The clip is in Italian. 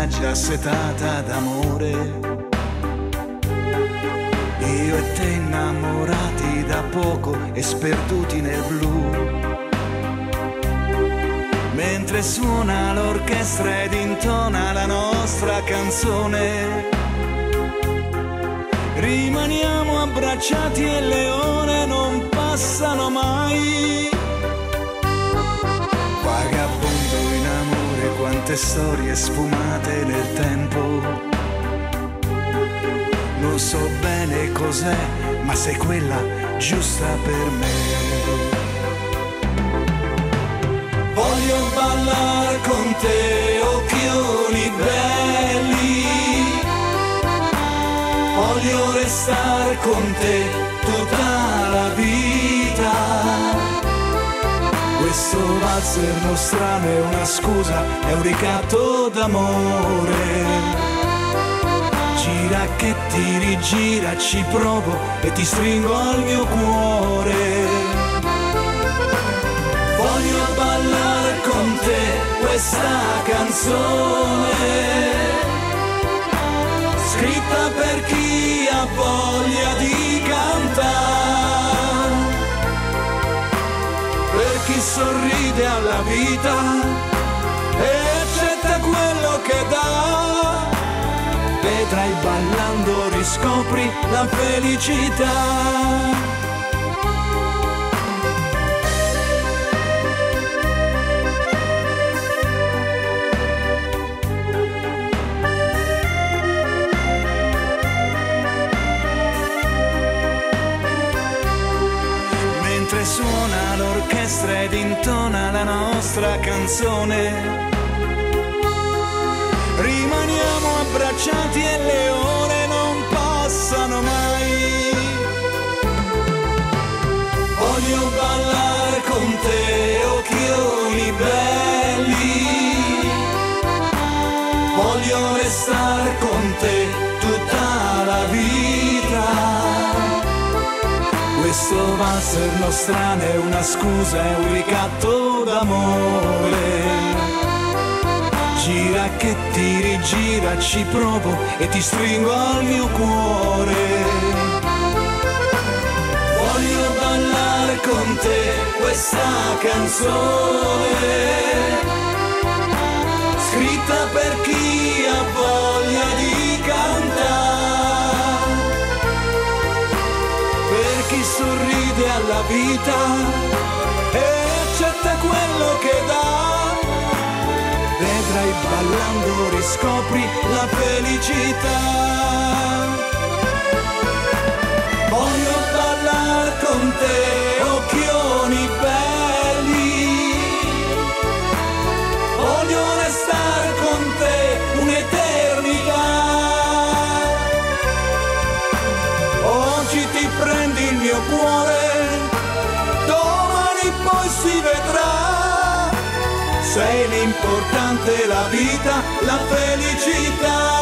spiaggia assetata d'amore. Io e te innamorati da poco e sperduti nel blu. Mentre suona l'orchestra ed intona la nostra canzone, rimaniamo abbracciati e le ore non passano mai. Vagabondo in amore, quante storie sfumate nel tempo. Non so bene cos'è, ma sei quella giusta per me. Voglio ballare con te, occhioni belli. Voglio restare con te tutta la vita. Questo valzer nostrano è una scusa, è un ricatto d'amore. Gira che ti rigira, ci provo e ti stringo al mio cuore. Voglio ballare con te questa canzone, scritta per chi ha voglia di cantare, per chi sorride alla vita e accetta quello che dà. Vedrai ballando riscopri la felicità. Suona l'orchestra ed intona la nostra canzone, rimaniamo abbracciati e le ore non passano mai. Voglio ballare con te, occhioni belli. Voglio restare con te tutta la vita. Questo valzer nostrano è una scusa, è un ricatto d'amore. Gira che ti rigira, ci provo e ti stringo al mio cuore. Voglio ballare con te questa canzone, scritta per chi ha voglia di cantare, per chi sorride alla vita e accetta quello che dà. Vedrai ballando riscopri la felicità. Voglio ballare con te, occhioni belli. Voglio restare con te un'eternità. Oggi ti prendi il mio cuore, domani poi si vedrà. Sei l'importante, la vita, la felicità.